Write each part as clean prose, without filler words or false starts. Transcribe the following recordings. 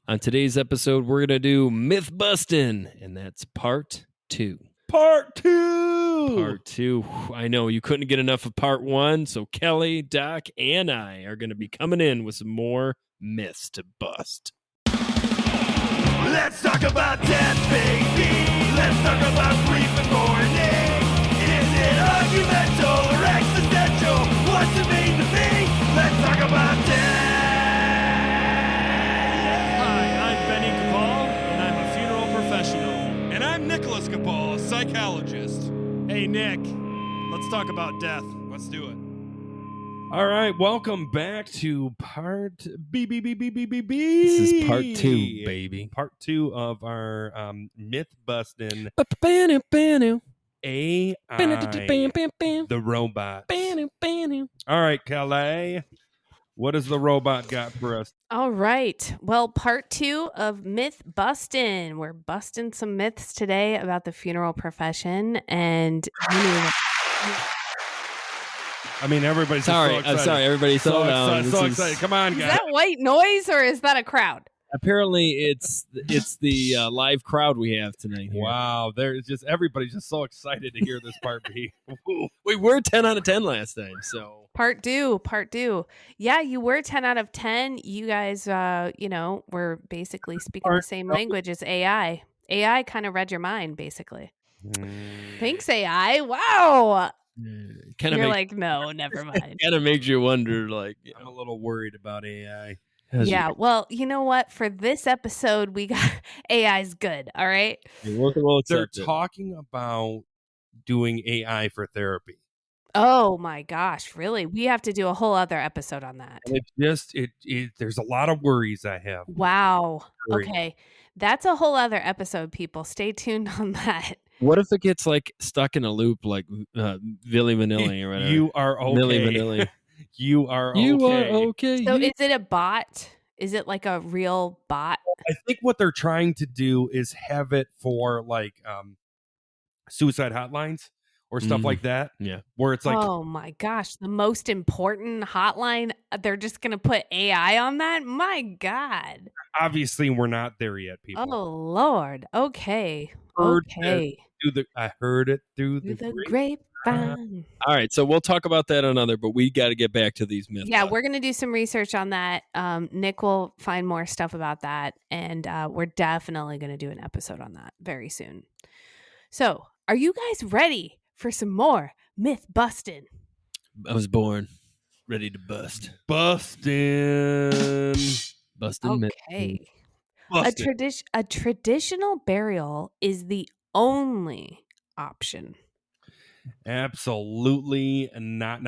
On today's episode, we're going to do myth busting, and that's part 2. Part 2! Part 2. I know you couldn't get enough of part 1, so Kelly, Doc, and I are going to be coming in with some more myths to bust. Let's talk about death, baby. Let's talk about grief and mourning. Is it argumental or existential? What's it mean to me? Let's talk about death. Hi, I'm Benny Cabal, and I'm a funeral professional. And I'm Nicholas Cabal, a psychologist. Hey, Nick, let's talk about death. Let's do it. All right, welcome back to part B. This is part 2, baby. Part 2 of our myth busting AI, the robot. All right, Kelley, what has the robot got for us? All right. Well, part 2 of myth busting. We're busting some myths today about the funeral profession, and I mean, everybody's sorry. so excited. I'm sorry. Everybody, so slow down. excited. So excited. Come on, is guys. that white noise or is that a crowd? Apparently, it's the live crowd we have tonight. Here. Wow, everybody's just so excited to hear this part B. We were 10 out of 10 last time, so Part 2. Yeah, you were 10 out of 10. You guys, were basically speaking the same language as AI. AI kind of read your mind, basically. Thanks, AI. Wow. You're like, no, never mind. Kind of makes you wonder, like, I'm a little worried about AI. Yeah, well, you know what? For this episode, we got AI's good, all right? They're talking about doing AI for therapy. Oh my gosh, really? We have to do a whole other episode on that. And there's a lot of worries I have. Wow. Okay. That's a whole other episode, people. Stay tuned on that. What if it gets like stuck in a loop like Villy Vanilli or whatever? You are okay. Milli Vanilli. You are okay. So is it a bot? Is it like a real bot? I think what they're trying to do is have it for like suicide hotlines or stuff like that. Yeah. Where it's like, oh my gosh, the most important hotline. They're just going to put AI on that? My God. Obviously, we're not there yet, people. Oh, Lord. Okay. I heard it through the grapevine. All right, so we'll talk about that another, but we got to get back to these myths. Yeah, we're going to do some research on that. Nick will find more stuff about that, and we're definitely going to do an episode on that very soon. So, are you guys ready for some more myth busting? I was born ready to bust. Bustin'. Okay. A traditional burial is the only option. Absolutely not.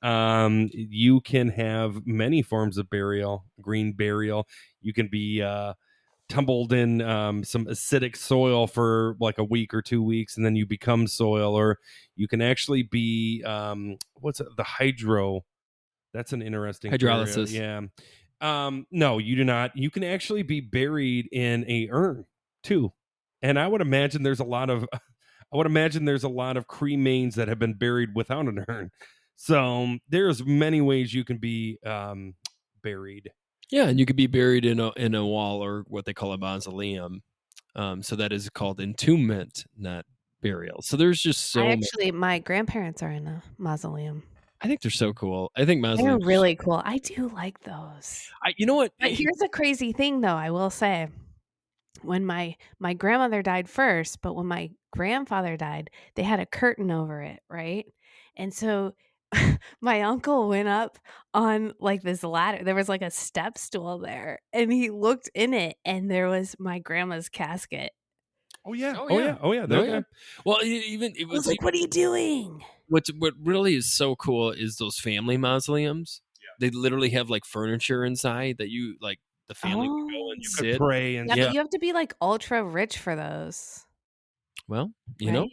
You can have many forms of burial. Green burial. You can be tumbled in some acidic soil for like a week or 2 weeks, and then you become soil. Or you can actually be the hydro. That's an interesting hydrolysis. Burial. Yeah. No, you do not. You can actually be buried in a urn too, and I would imagine there's a lot of cremains that have been buried without an urn. So there's many ways you can be buried. Yeah, and you could be buried in a wall or what they call a mausoleum. So that is called entombment, not burial. So there's just so my grandparents are in a mausoleum. I think they're so cool. I think mausoleums they're really cool. I do like those. You know what? But here's a crazy thing, though. I will say, when my grandmother died first, but when my grandfather died, they had a curtain over it, right? And so my uncle went up on like this ladder. There was like a step stool there, and he looked in it, and there was my grandma's casket. Oh yeah. Well, even it was like, what are you doing? What really is so cool is those family mausoleums. Yeah. They literally have like furniture inside that you like the family can go and you sit. Could pray and but you have to be like ultra rich for those. Well, you know,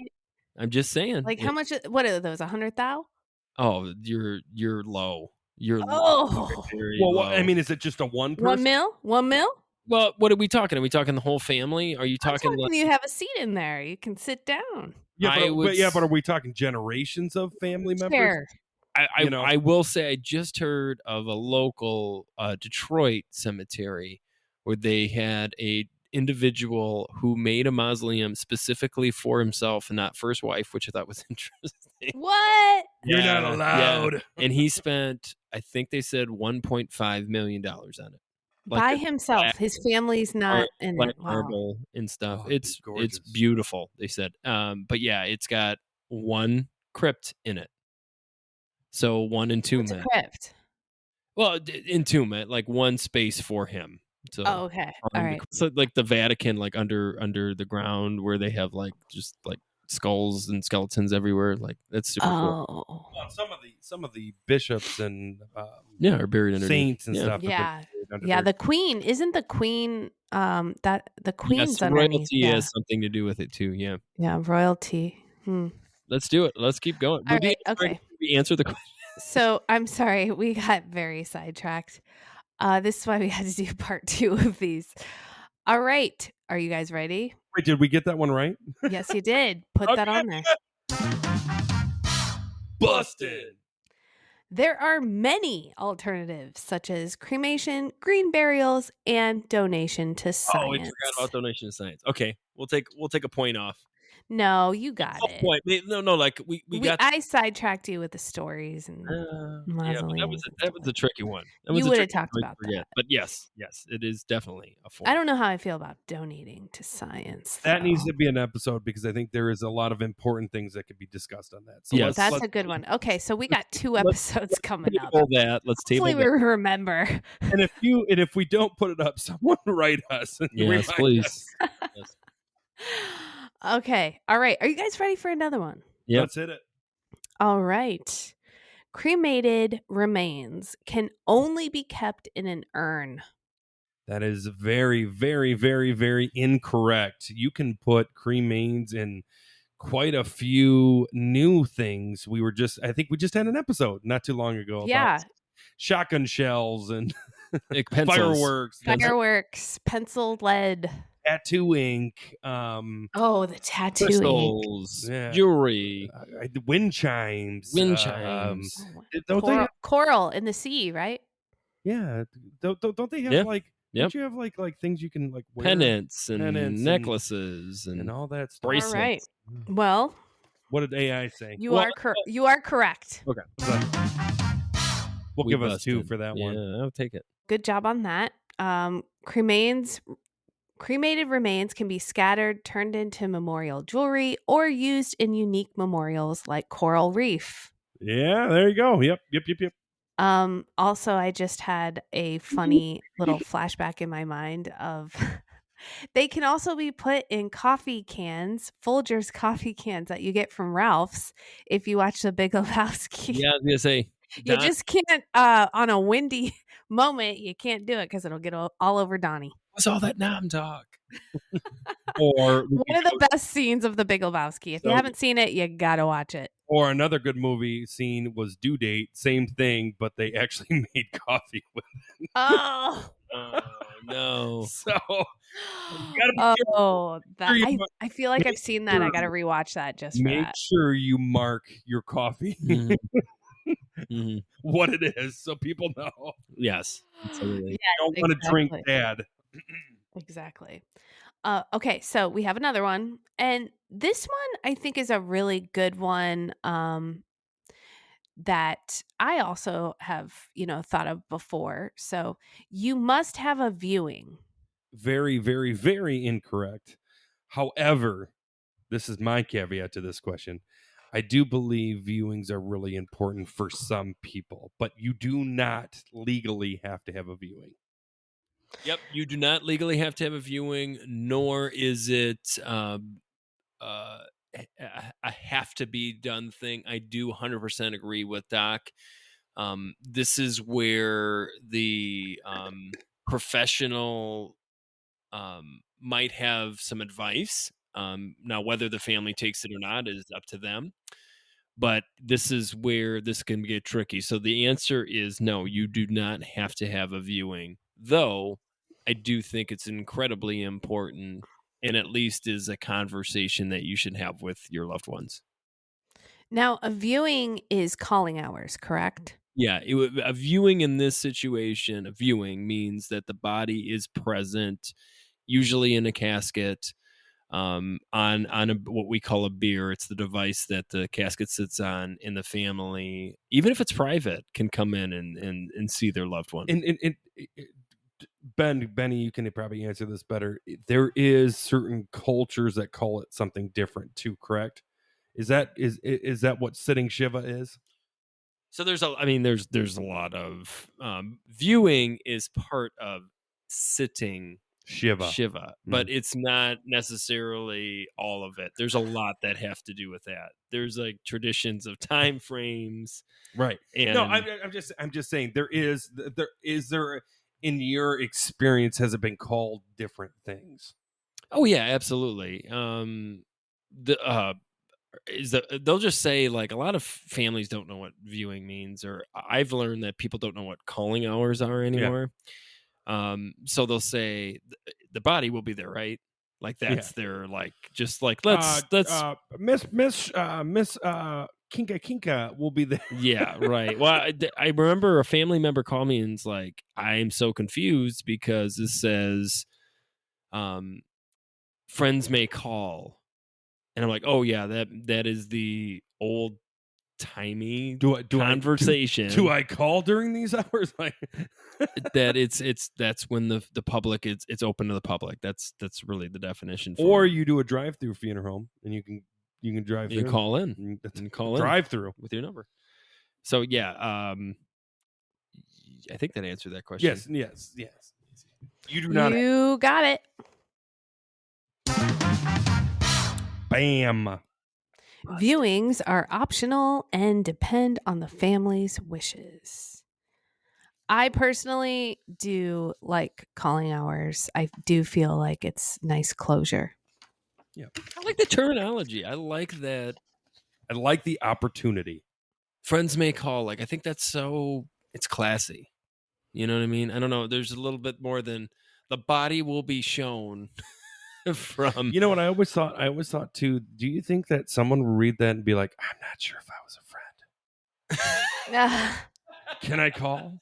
I'm just saying. Like how much? What are those? 100,000? Oh, you're low. You're very low. I mean, is it just a one person? 1 mil? Well, what are we talking? Are we talking the whole family? Are you talking? You have a seat in there. You can sit down. Yeah, but are we talking generations of family members? Sure. I will say I just heard of a local Detroit cemetery where they had a individual who made a mausoleum specifically for himself and not for his wife, which I thought was interesting. What? You're not Yeah, allowed. yeah. And he spent, I think they said $1.5 million on it. By a himself. black His family's not in black it. Wow. marble and stuff. Oh, it'd be It's gorgeous. beautiful, they said. But yeah, it's got one crypt in it. So one What's a entombment. crypt? Well, entombment, like one space for him. So Oh, okay. All right. so like the Vatican, like under the ground where they have like just like skulls and skeletons everywhere. Like that's super cool. Oh. Well, some of the bishops and Yeah, are buried underneath. saints and Yeah. stuff. have been Yeah. buried under Yeah, there. the queen. Isn't the queen that the queen's Yes, underneath? royalty Yeah. has something to do with it too. Yeah. Yeah, royalty. Let's do it. Let's keep going. All right, okay. We answer the question. So I'm sorry, we got very sidetracked. This is why we had to do part 2 of these. All right. Are you guys ready? Wait, did we get that one right? Yes, you did. Put that on there. Busted. There are many alternatives, such as cremation, green burials, and donation to science. Oh, we forgot about donation to science. Okay, we'll take a point off. No, you got Oh, it. point. No, like we got. I sidetracked you with the stories and Yeah, but mausoleums. that was a tricky one. You would have talked about that. But yes, it is definitely a form. I don't know how I feel about donating to science. That needs though. to be an episode because I think there is a lot of important things that could be discussed on that. So Yes. That's a good one. Okay, so we got 2 episodes coming up. Table that. Let's table Hopefully, we that. remember. and if we don't put it up, someone write us. And Yes, remind please. us. Yes. Okay. All right. Are you guys ready for another one? Yep. Let's hit it. All right. Cremated remains can only be kept in an urn. That is very, very, very, very incorrect. You can put cremains in quite a few new things. I think we just had an episode not too long ago Yeah. about shotgun shells and Like pencils. fireworks, Fireworks, pencil lead. tattoo ink, Oh, the tattoo ink. crystals, Yeah. jewelry, wind chimes. wind chimes. Don't they have, Coral in the sea, right? yeah. Don't they have Yeah. like? Yep. Don't you have like things you can like wear? Pennants and Pennants and- necklaces and and all that stuff. bracelets. All right. Well, What did AI say? you are correct. Okay. We'll We give us 2 busted. for that one. Yeah, I'll take it. Good job on that. Cremated remains can be scattered, turned into memorial jewelry, or used in unique memorials like coral reef. Yeah, there you go. Yep. Also, I just had a funny little flashback in my mind of they can also be put in coffee cans, Folgers coffee cans that you get from Ralph's if you watch The Big Lebowski. Yeah, I was gonna say. You just can't on a windy moment. You can't do it because it'll get all over Donnie. What's all that nom talk? Or One of the best scenes of The Big Lebowski. If you So- haven't seen it, you gotta watch it. or another good movie scene was Due Date. Same thing, but they actually made coffee with. Oh, Oh no! So gotta be oh, that Sure you I feel like I've seen that. I gotta rewatch that just for make that. sure you mark your coffee Mhm. Mhm. what it is so people know. Yes, absolutely. You don't want to drink exactly. dad. Exactly. Okay, so we have another one, and this one I think is a really good one. That I also have, thought of before. So you must have a viewing. Very, very, very incorrect. However, this is my caveat to this question. I do believe viewings are really important for some people, but you do not legally have to have a viewing. Yep, you do not legally have to have a viewing, nor is it a have to be done thing. I do 100% agree with Doc. This is where the professional might have some advice. Now, whether the family takes it or not is up to them. But this is where this can get tricky. So the answer is no, you do not have to have a viewing, though I do think it's incredibly important and at least is a conversation that you should have with your loved ones. Now, a viewing is calling hours, correct? Yeah, a viewing in this situation, a viewing means that the body is present, usually in a casket, on what we call a bier. It's the device that the casket sits on, in the family, even if it's private, can come in and see their loved one. Benny, you can probably answer this better. There is certain cultures that call it something different too, correct? Is that what sitting Shiva is? So there's a lot of viewing is part of sitting Shiva, but it's not necessarily all of it. There's a lot that have to do with that. There's like traditions of time frames, Right. and No, I'm just saying there is in your experience, has it been called different things? oh yeah, absolutely. The is that they'll just say, like, a lot of families don't know what viewing means, or I've learned that people don't know what calling hours are anymore. So they'll say the body will be there, right? Like that's their, like, just like let's Miss Kinka Kinka will be there. yeah, right. Well, I remember a family member called me and was like, I'm so confused because this says um friends may call, and I'm like, oh yeah, that is the old timey conversation. Do I call during these hours? Like that that's when the public, it's open to the public. That's really the definition. Or you do a drive-through funeral home, and you can drive through. You call in. That's call in drive-through with your number. So yeah, I think that answered that question. Yes. You do not. You got it. Bam. Viewings are optional and depend on the family's wishes. I personally do like calling hours. I do feel like it's nice closure. Yeah. I like the terminology. I like that. I like the opportunity. Friends may call. Like, I think that's it's classy. You know what I mean? I don't know. There's a little bit more than the body will be shown from. You know what I always thought? I always thought too. Do you think that someone would read that and be like, "I'm not sure if I was a friend. Can I call?"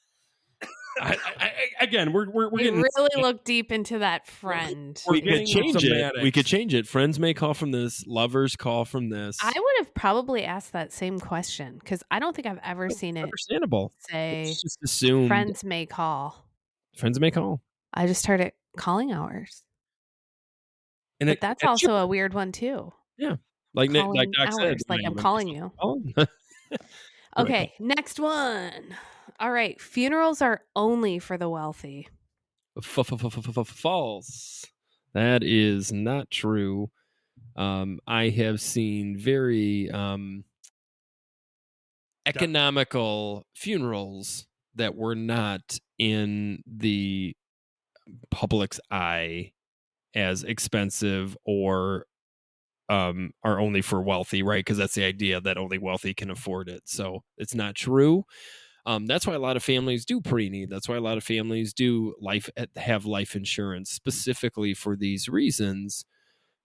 Again, we're we getting really look deep into that friend. We could change it. We could change it. Friends may call from this. Lovers call from this. I would have probably asked that same question because I don't think I've ever seen it. Understandable. Say, it's just assumed. Friends may call. Friends may call. I just heard it calling hours. And but that's also a weird one too. Yeah, like Doc said, like I'm calling you. Okay, next one. All right, funerals are only for the wealthy. False. That is not true. I have seen very economical funerals that were not in the public's eye as expensive or are only for wealthy, right? Because that's the idea that only wealthy can afford it. So it's not true. That's why a lot of families do pre-need. That's why a lot of families do have life insurance specifically for these reasons.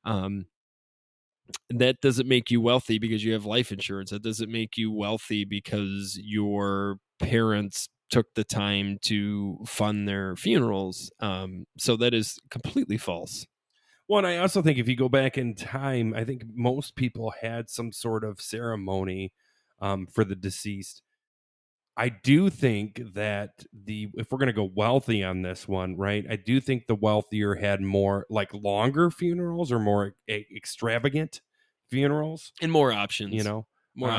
That doesn't make you wealthy because you have life insurance. That doesn't make you wealthy because your parents took the time to fund their funerals. So that is completely false. Well, and I also think if you go back in time, I think most people had some sort of ceremony for the deceased. I do think that if we're going to go wealthy on this one, right? I do think the wealthier had more like longer funerals or more extravagant funerals and more options. You know, more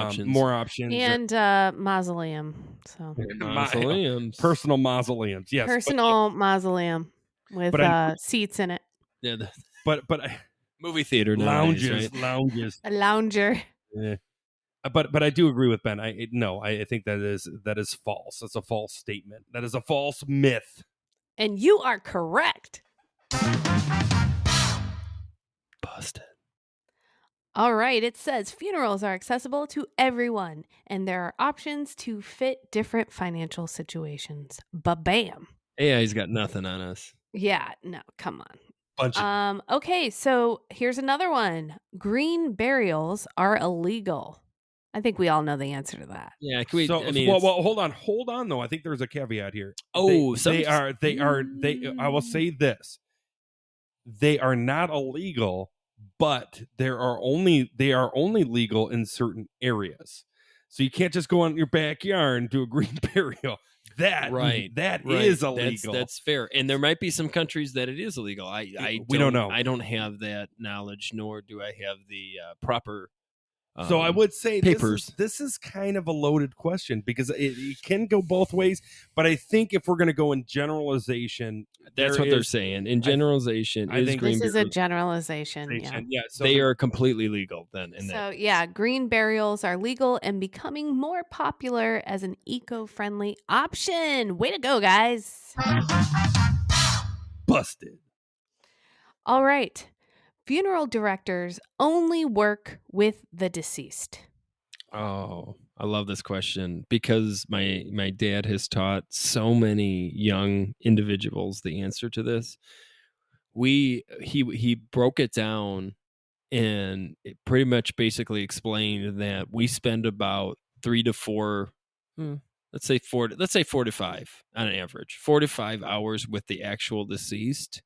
options, and mausoleum. So mausoleums, personal mausoleums, yes, personal mausoleum with seats in it. Yeah, but movie theater lounges, right? lounges, a lounger. Yeah. But I do agree with Ben. I think that is false. That's a false statement. That is a false myth. And you are correct. Busted. All right. It says funerals are accessible to everyone, and there are options to fit different financial situations. Ba-bam. AI's got nothing on us. Yeah. No, come on. Okay, so here's another one. Green burials are illegal. I think we all know the answer to that. Yeah, can we? So, I mean, well, it's- hold on though. I think there's a caveat here. Oh, they are. I will say this: they are not illegal, but they are only legal in certain areas. So you can't just go on your backyard and do a green burial. That right, that right. is illegal. That's fair, and there might be some countries that it is illegal. We don't know. I don't have that knowledge, nor do I have the proper. So I would say papers. this is kind of a loaded question because it can go both ways. But I think if we're going to go in generalization, That's what they're saying. In generalization, I think green This is a burials- generalization. Yeah. Yeah, so they are completely legal then. In that So, case. yeah, green burials are legal and becoming more popular as an eco-friendly option. Way to go, guys. busted. All right. Funeral directors only work with the deceased. Oh, I love this question because my dad has taught so many young individuals the answer to this. He broke it down and it pretty much basically explained that we spend about 3 to 4 let's say 4 to 5 on an average 4 to 5 hours with the actual deceased,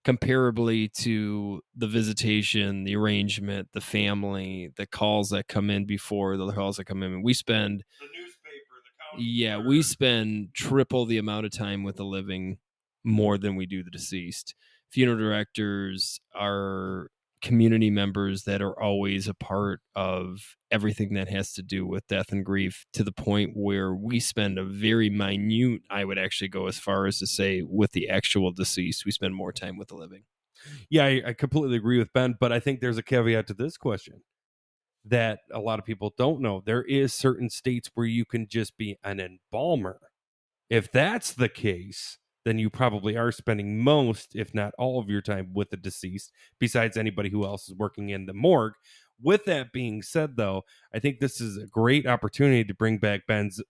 comparably to the visitation, the arrangement, the family, the calls that come in before the calls that come in. We spend The newspaper, the county. yeah, we spend triple the amount of time with the living more than we do the deceased. Funeral directors are community members that are always a part of everything that has to do with death and grief, to the point where we spend a very minute, I would actually go as far as to say, with the actual deceased, we spend more time with the living. Yeah, I completely agree with Ben, but I think there's a caveat to this question that a lot of people don't know. There is certain states where you can just be an embalmer. If that's the case, then you probably are spending most, if not all, of your time with the deceased, besides anybody who else is working in the morgue. With that being said, though, I think this is a great opportunity to bring back Ben's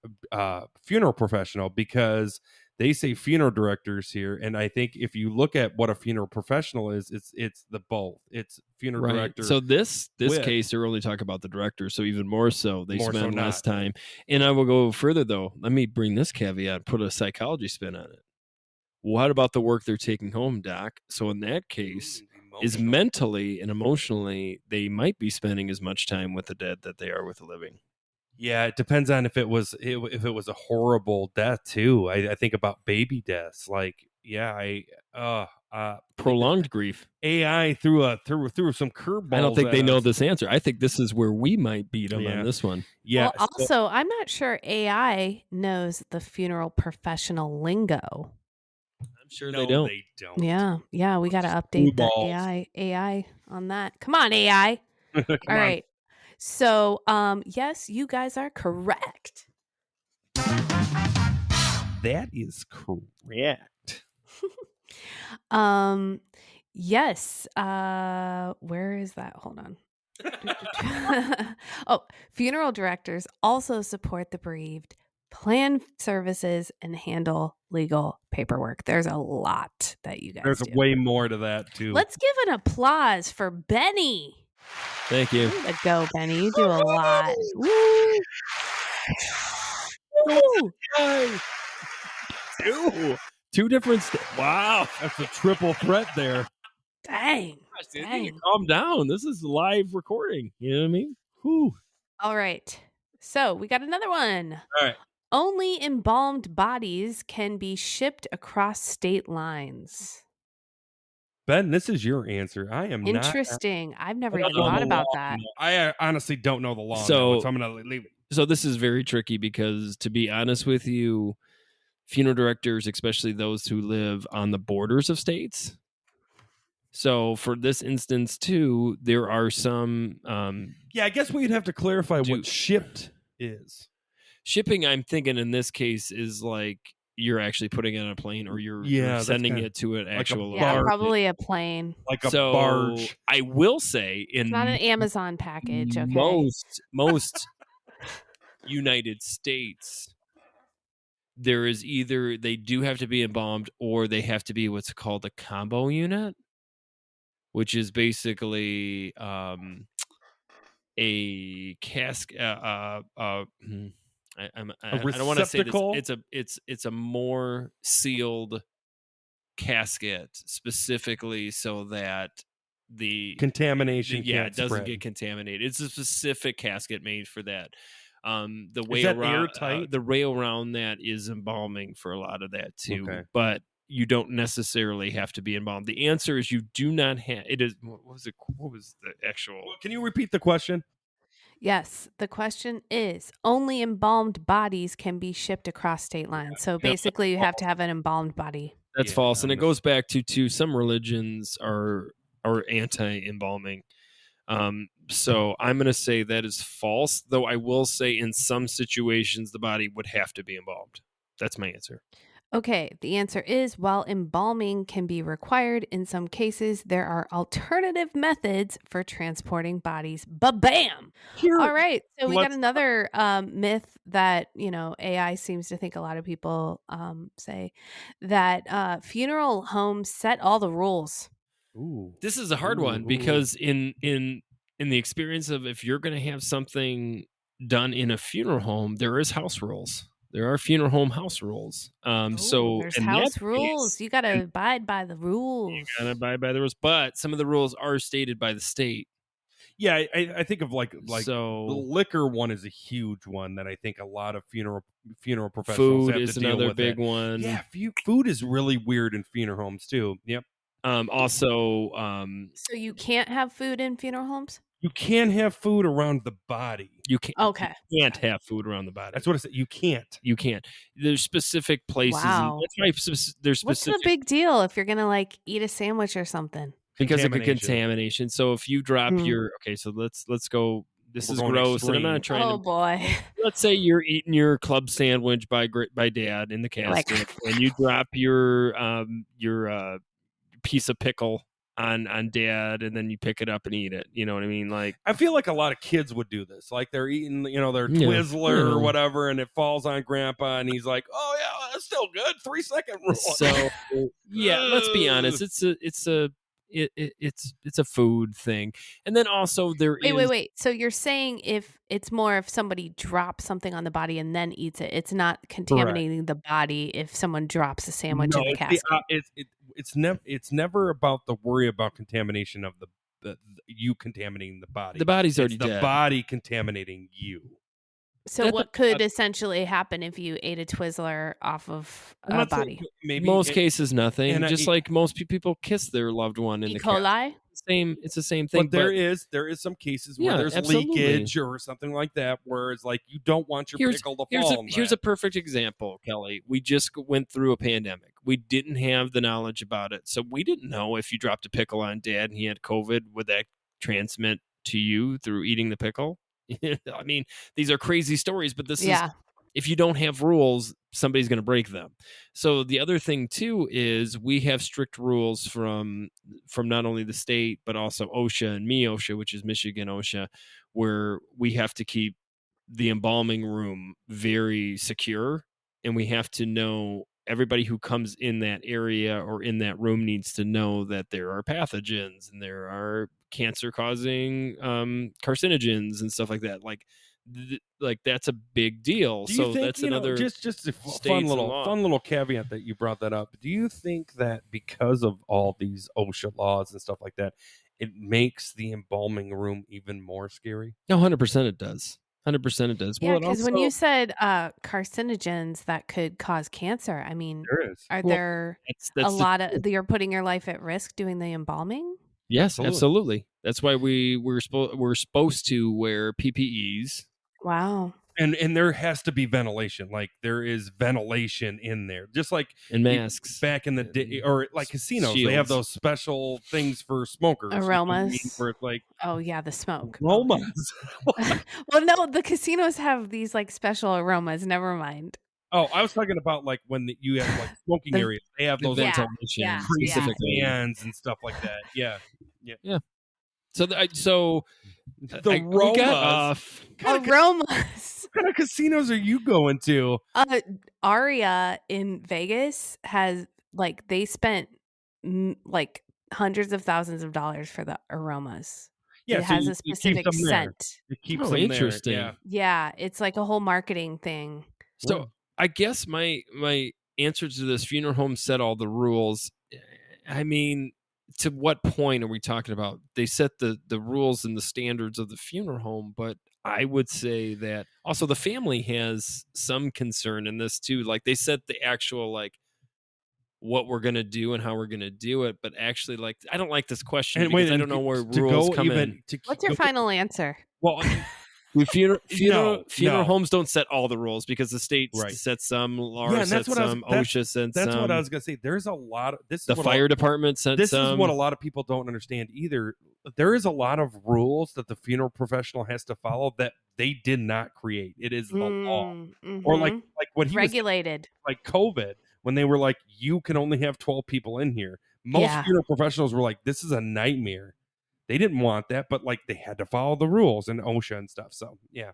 funeral professional, because they say funeral directors here, and I think if you look at what a funeral professional is, it's the both. It's funeral director. So this with- case, they're only talking about the director. So even more so, they More so spend less not. time. And I will go further though. Let me bring this caveat, put a psychology spin on it. What about the work they're taking home, Doc? So in that case, is emotional. mentally and emotionally, they might be spending as much time with the dead that they are with the living. Yeah, it depends on if it was a horrible death too. I think about baby deaths. Like, yeah, Prolonged grief. AI threw some curveballs. I don't think at they know us. this answer. I think this is where we might beat them Yeah. on this one. Yeah. Well, also, I'm not sure AI knows the funeral professional lingo. I'm sure no, they don't. They don't. Yeah, we got to update the Screwballs. AI on that. Come on, AI. Come All on. right. So, yes, you guys are correct. That is correct. Yes. Where is that? Hold on. Oh, funeral directors also support the bereaved, plan services, and handle legal paperwork. There's a lot that you guys There's do. way more to that too. Let's give an applause for Benny. Thank you. Way to go, Benny. You do a lot. Woo! Woo! Two different. Wow. That's a triple threat there. Dang. Gosh, dude, you Dang. calm down. This is live recording. You know what I mean? Whew. All right. So we got another one. All right. Only embalmed bodies can be shipped across state lines. Ben, this is your answer. I am not. Interesting. I've never I don't even know thought the about law that. on that. I honestly don't know the law. So- on that one, so I'm going to leave it. So this is very tricky because, to be honest with you, funeral directors, especially those who live on the borders of states. So for this instance too, there are some Yeah, I guess we'd have to clarify Do- what shipped is. shipping. I'm thinking in this case is like you're actually putting it on a plane, or you're that's sending kinda it to an actual Yeah, barge. probably a plane. Like a so barge. I will say in It's not an Amazon package, okay? most United States, there is either they do have to be embalmed or they have to be what's called a combo unit, which is basically a cask. I A don't want to say this. receptacle? It's a more sealed casket specifically so that Contamination yeah, can't it doesn't spread. get contaminated. It's a specific casket made for that. The Is way that around airtight? the way around that is embalming for a lot of that too, Okay. but you don't necessarily have to be embalmed. The answer is you do not have. It is what was it? What was the actual? Can you repeat the question? Yes, the question is only embalmed bodies can be shipped across state lines. So No, basically, you have to have an embalmed body. that's Yeah, false, and I'm it goes back to some religions are anti-embalming. So I'm going to say that is false, though I will say in some situations the body would have to be embalmed. That's my answer. Okay, the answer is while embalming can be required in some cases, there are alternative methods for transporting bodies. Ba-bam! All right, so we got let's- another myth that, AI seems to think a lot of people say that funeral homes set all the rules. Ooh. This is a hard one Ooh. because in the experience of if you're going to have something done in a funeral home, there is house rules. There are funeral home house rules. So There's in that house rules. case, You got and to abide by the rules. you gotta abide by the rules, but some of the rules are stated by the state. Yeah, I think of like the So liquor one is a huge one that I think a lot of funeral professionals food have is to deal another with. big It. one. Yeah, food is really weird in funeral homes too. Yep. Also, So you can't have food in funeral homes? You can have food around the body. you can't Okay. have food around the body. That's what I said. You can't. You can't. There's specific places, and Wow. that's why there's What's the specific big deal if you're going to like eat a sandwich or something? because of Contamination. contamination. So if you drop Mm. your so let's go. This We're is going gross, and I'm extreme. not trying Oh to. boy. Let's say you're eating your club sandwich by Dad in the Like- casket, and you drop your piece of pickle on Dad, and then you pick it up and eat it. You know what I mean? Like I feel like a lot of kids would do this. Like they're eating, their Yeah, Twizzler you or know. whatever, and it falls on Grandpa, and he's like, "Oh yeah, that's still good. 3-second rule." So yeah, let's be honest. It's a food thing, and then also there is Wait. So you're saying if it's more if somebody drops something on the body and then eats it, it's not contaminating the body if someone drops a sandwich in the casket. It's never about the worry about contamination of the you contaminating the body. the body's already It's the dead. body contaminating you. So That's what could essentially happen if you ate a Twizzler off of I'm a not saying body? maybe Most cases, nothing. and Just like most people kiss their loved one in E. the casket. coli? It's the same thing. but there is some cases where Yeah, there's absolutely. leakage or something like that where it's like you don't want your pickle to fall. Here's a perfect example, Kelly. We just went through a pandemic. We didn't have the knowledge about it, so we didn't know if you dropped a pickle on Dad and he had COVID, would that transmit to you through eating the pickle? I mean, these are crazy stories, but this is if you don't have rules, somebody's going to break them. So the other thing too is we have strict rules from not only the state but also OSHA and MIOSHA, which is Michigan OSHA, where we have to keep the embalming room very secure, and we have to know everybody who comes in that area or in that room needs to know that there are pathogens and there are cancer causing carcinogens and stuff like that. Like that's a big deal. Do you So think that's another just a states fun and law. little caveat that you brought that up. Do you think that because of all these OSHA laws and stuff like that, it makes the embalming room even more scary? No, 100% it does. 100% it does. Yeah, Well, because when you said carcinogens that could cause cancer, I mean, There is. are Well, there that's a lot of you're putting your life at risk doing the embalming? yes, Absolutely. absolutely. That's why we're supposed to wear PPEs. Wow. And there has to be ventilation. Like there is ventilation in there, just like And masks. back in the day, or like casinos. They have Shields. those special things for smokers. You know what I mean? Aromas. Where it's like Oh yeah, the smoke. aromas. Well, no, the casinos have these like special aromas. Never mind. Oh, I was talking about like when you have like smoking The- areas. They have those Yeah, ventilation yeah, crazy specifically. fans and stuff like that. Yeah. So The we got aromas. off. Aromas. What kind of casinos are you going to? Aria in Vegas has like they spent like hundreds of thousands of dollars for the aromas. Yeah, It so has you, a it keeps specific them there. scent. It keeps Oh, them there. interesting. Yeah. Yeah, it's like a whole marketing thing. So Yeah. I guess my answer to this: funeral home set all the rules. I mean, to what point are we talking about? They set the rules and the standards of the funeral home, but I would say that also the family has some concern in this too. Like they set the actual like what we're gonna do and how we're gonna do it, but actually, like I don't like this question And wait, because I and don't know where to rules go come in. even to What's your go, final answer? well, The funeral no. homes don't set all the rules because the state Right. sets some, Laura Yeah, and that's sets what I was. some, OSHA sets That's what I some, was gonna say. There's a lot of this. the Is what fire department sets this is what a some. lot of people don't understand either. There is a lot of rules that the funeral professional has to follow that they did not create. It is the law. Or like Mhm. what he was saying, Regulated. like COVID, when they were like, you can only have 12 people in here. Most Yeah. funeral professionals were like, this is a nightmare. They didn't want that, but like they had to follow the rules and OSHA and stuff. So yeah.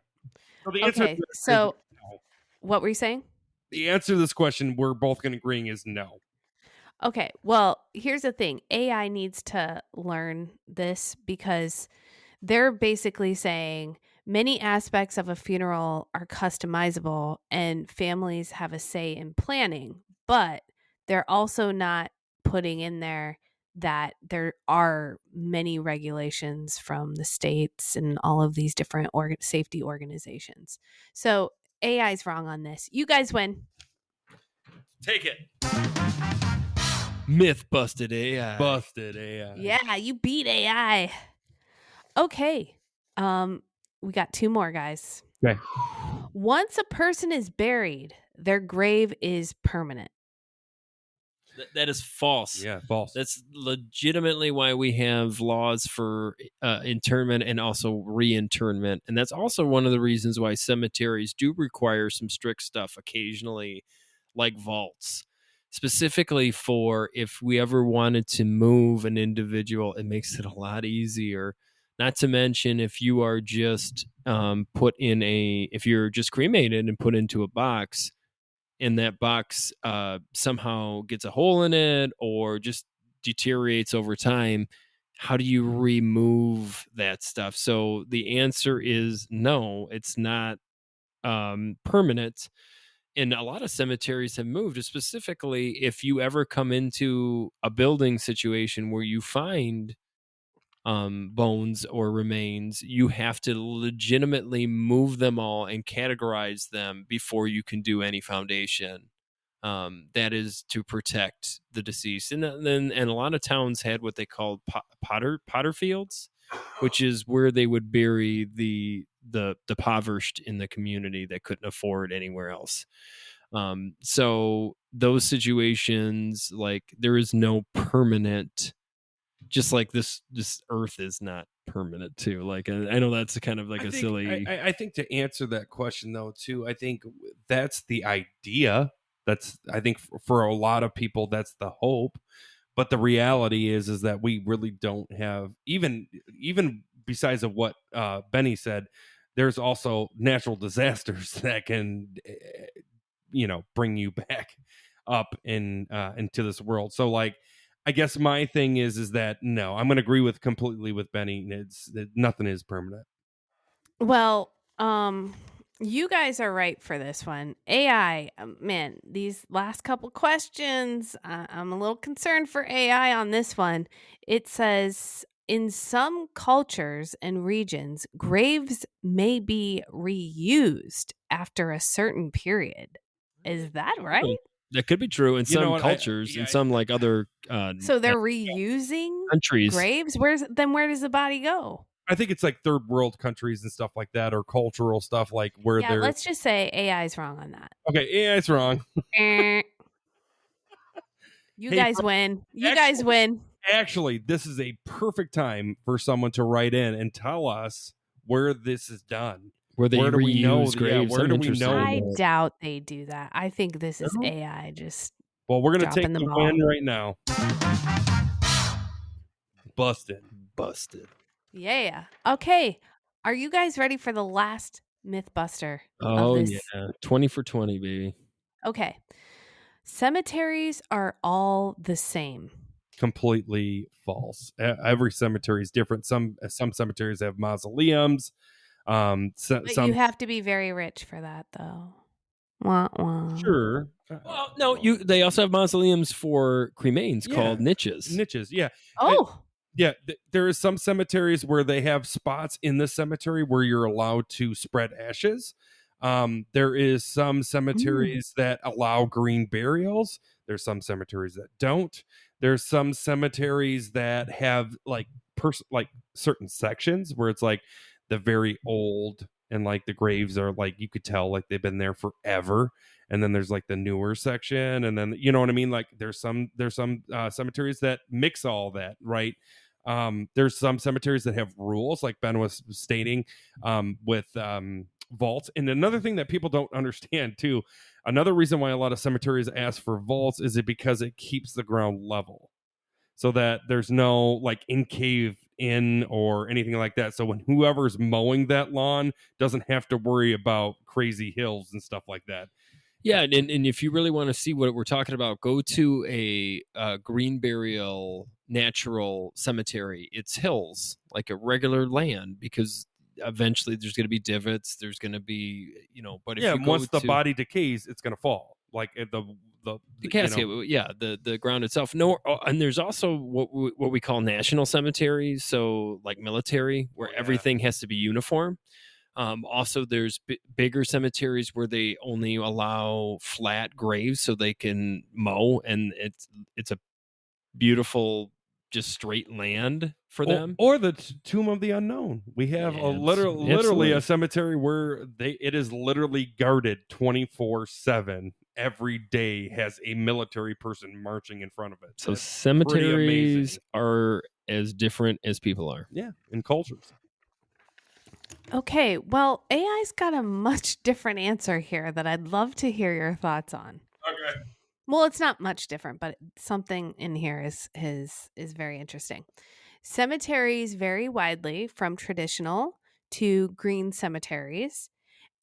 So the answer to Okay, this is so no. what were you saying? The answer to this question we're both going to agreeing is no. Okay, well, here's the thing. AI needs to learn this because they're basically saying many aspects of a funeral are customizable and families have a say in planning, but they're also not putting in there that there are many regulations from the states and all of these different safety organizations. So AI is wrong on this. You guys win. Take it. Myth busted AI. Busted AI. Yeah, you beat AI. Okay. We got two more, guys. Okay. Once a person is buried, their grave is permanent. That is false. Yeah, false. That's legitimately why we have laws for internment and also reinternment. And that's also one of the reasons why cemeteries do require some strict stuff occasionally, like vaults. Specifically for if we ever wanted to move an individual, it makes it a lot easier. Not to mention if you are just if you're just cremated and put into a box, and that box somehow gets a hole in it or just deteriorates over time, how do you remove that stuff? So the answer is no, it's not permanent. And a lot of cemeteries have moved, specifically if you ever come into a building situation where you find bones or remains, you have to legitimately move them all and categorize them before you can do any foundation. That is to protect the deceased, and then a lot of towns had what they called potter fields, which is where they would bury the impoverished in the community that couldn't afford anywhere else. So those situations, like there is no permanent, just like this earth is not permanent too. Like I know that's kind of like a silly. I think to answer that question though too, I think that's the idea. That's I think for a lot of people that's the hope, but the reality is that we really don't have even besides of what Benny said. There's also natural disasters that can bring you back up into this world. So like I guess my thing is that no, I'm going to agree with completely with Benny. Nothing is permanent. Well, you guys are right for this one. AI, man, these last couple questions, I'm a little concerned for AI on this one. It says in some cultures and regions, graves may be reused after a certain period. Is that right? That could be true in You know some what, cultures, in some like other So they're reusing countries. graves? Where does the body go? I think it's like third world countries and stuff like that, or cultural stuff like where Yeah, they're let's just say AI is wrong on that. okay. Yeah, it's wrong. Eh. You Hey, guys win. You guys win. Actually, this is a perfect time for someone to write in and tell us where this is done. Where they do we know? reuse graves. Where I'm do we interested know? in I that. doubt they do that. I think this is No? AI just Well, we're gonna dropping take the the ball. win right now. Busted. Yeah. Okay. Are you guys ready for the last Mythbuster of Oh this? yeah, 20 for 20, baby. Okay. Cemeteries are all the same. completely false. Every cemetery is different. Some cemeteries have mausoleums. But Some you have to be very rich for that, though. Wah, wah. sure. Well, no, they also have mausoleums for cremains called niches. Niches, yeah. Oh, Yeah, there is some cemeteries where they have spots in the cemetery where you're allowed to spread ashes. There is some cemeteries that allow green burials. There's some cemeteries that don't. There's some cemeteries that have like certain sections where it's like the very old and like the graves are like you could tell like they've been there forever. And then there's like the newer section, and then you know what I mean. Like there's some cemeteries that mix all that, right? There's some cemeteries that have rules, like Ben was stating, with vaults. And another thing that people don't understand too, another reason why a lot of cemeteries ask for vaults is it because it keeps the ground level, so that there's no like in cave in or anything like that. So when whoever's mowing that lawn doesn't have to worry about crazy hills and stuff like that. Yeah, and if you really want to see what we're talking about, go to a green burial natural cemetery. It's hills, like a regular land, because eventually there's going to be divots. There's going to be, but if you go once the body decays, it's going to fall. Like the casket, the ground itself. No, and there's also what we call national cemeteries, so like military, where everything has to be uniform. Also, there's bigger cemeteries where they only allow flat graves so they can mow, and it's a beautiful, just straight land for them. Or the Tomb of the Unknown. We have literally a cemetery where it is literally guarded 24/7. Every day has a military person marching in front of it. So cemeteries are as different as people are. Yeah, in cultures. okay. Well, AI's got a much different answer here that I'd love to hear your thoughts on. Okay. Well, it's not much different, but something in here is very interesting. Cemeteries vary widely from traditional to green cemeteries,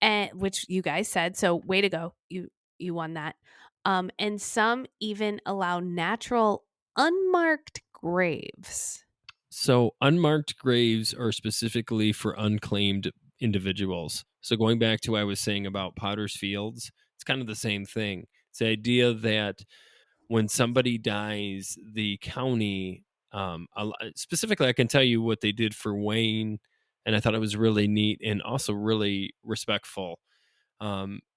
and which you guys said. So, way to go! You won that. And some even allow natural unmarked graves. So unmarked graves are specifically for unclaimed individuals. So going back to what I was saying about Potter's Fields, it's kind of the same thing. It's the idea that when somebody dies, the county, specifically, I can tell you what they did for Wayne, and I thought it was really neat and also really respectful.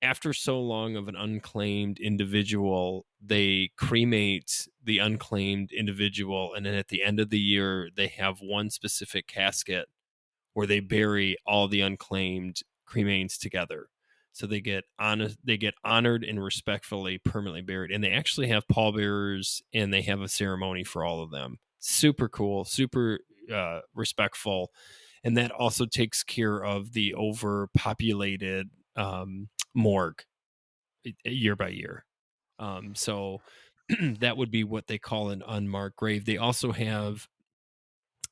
After so long of an unclaimed individual, they cremate the unclaimed individual, and then at the end of the year, they have one specific casket where they bury all the unclaimed cremains together. So they get honored and respectfully permanently buried, and they actually have pallbearers, and they have a ceremony for all of them. Super cool, super respectful, and that also takes care of the overpopulated morgue year by year. So that would be what they call an unmarked grave. They also have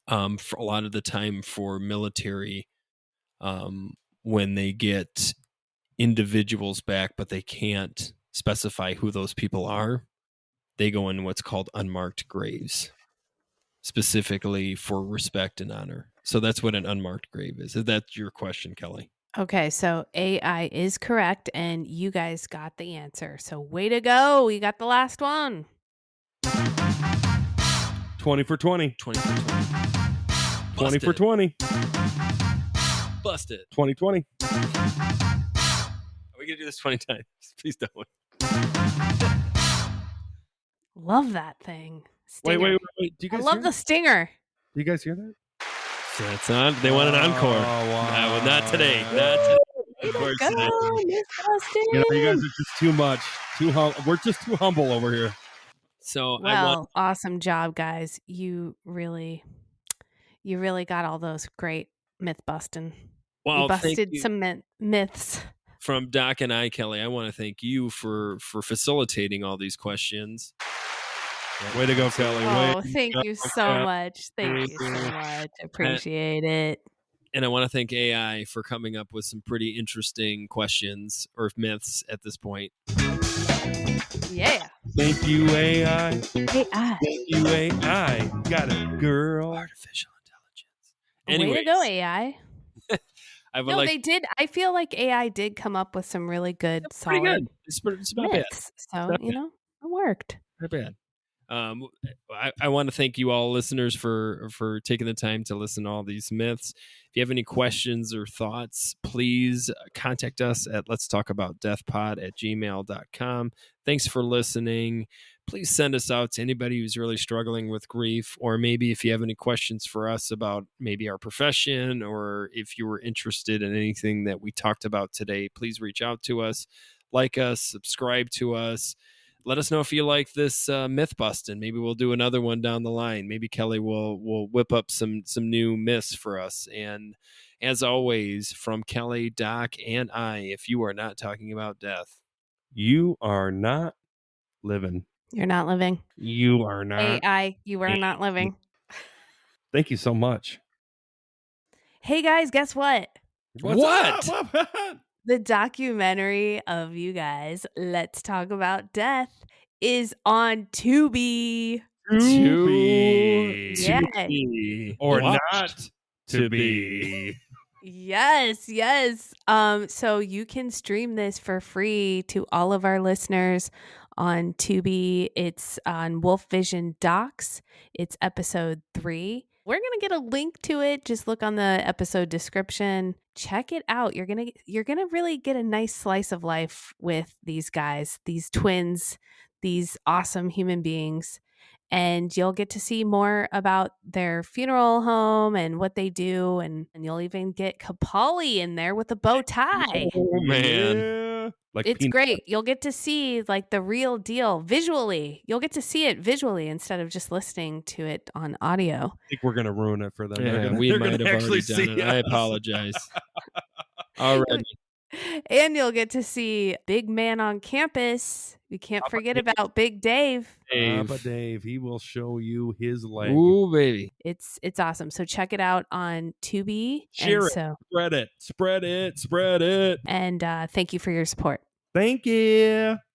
for a lot of the time for military, when they get individuals back, but they can't specify who those people are, they go in what's called unmarked graves, specifically for respect and honor. So that's what an unmarked grave is. Is that your question, Kelly? Okay, so AI is correct, and you guys got the answer. So way to go. You got the last one. 20 for 20. 20 for 20. 20 for 20. Busted. 2020. Are we going to do this 20 times? Please don't. Love that thing. Wait. Stinger. Do you guys I love hear the stinger. Do you guys hear that? So it's on. They want an encore. Wow. No, not today. Not today. Way Of to course go, it is. Miss Bustin'. You guys are just too much. We're just too humble over here. So Well, awesome job, guys. You really got all those great myth busting. Well, you busted thank you. some myths. From Doc and I, Kelly, I want to thank you for facilitating all these questions. Way to go, Kelly. Oh, thank you so much. Thank you so much. Appreciate it. And I want to thank AI for coming up with some pretty interesting questions or myths at this point. Yeah. Thank you, AI. AI. Thank you, AI. Got it, girl. Artificial intelligence. Way Anyways, to go, AI. I would No, like they did. I feel like AI did come up with some really good, pretty solid good. It's not bad. myths. So, not you know, it worked. Not bad. I want to thank you all listeners for taking the time to listen to all these myths. If you have any questions or thoughts, please contact us at letstalkaboutdeathpod@gmail.com. Thanks for listening. Please send us out to anybody who's really struggling with grief, or maybe if you have any questions for us about maybe our profession, or if you were interested in anything that we talked about today, please reach out to us, like us, subscribe to us. Let us know if you like this myth busting. Maybe we'll do another one down the line. Maybe Kelley will whip up some new myths for us. And as always, from Kelley, Doc, and I, if you are not talking about death, You are not living. You're not living. You are not. AI, you are not living. Thank you so much. Hey guys, guess what? What's What? up? The documentary of you guys, Let's Talk About Death, is on Tubi. To Yeah. be Or watched. not to be. Yes, yes. So you can stream this for free to all of our listeners on Tubi. It's on Wolf Vision Docs. It's episode 3. We're gonna get a link to it. Just look on the episode description. Check it out. You're gonna really get a nice slice of life with these guys, these twins, these awesome human beings. And you'll get to see more about their funeral home and what they do. And you'll even get Kapali in there with a bow tie. Oh, man. Yeah. Like It's peanut- great. You'll get to see like the real deal visually. You'll get to see it visually instead of just listening to it on audio. I think we're gonna ruin it for them. Yeah, we they're might gonna have actually already done see it. I us. apologize. Alrighty. And you'll get to see Big Man on Campus. We can't forget about Big Dave. Papa Dave, he will show you his leg. Ooh, baby. It's awesome. So check it out on Tubi. Share and it. So, Spread it. Spread it. Spread it. and thank you for your support. Thank you.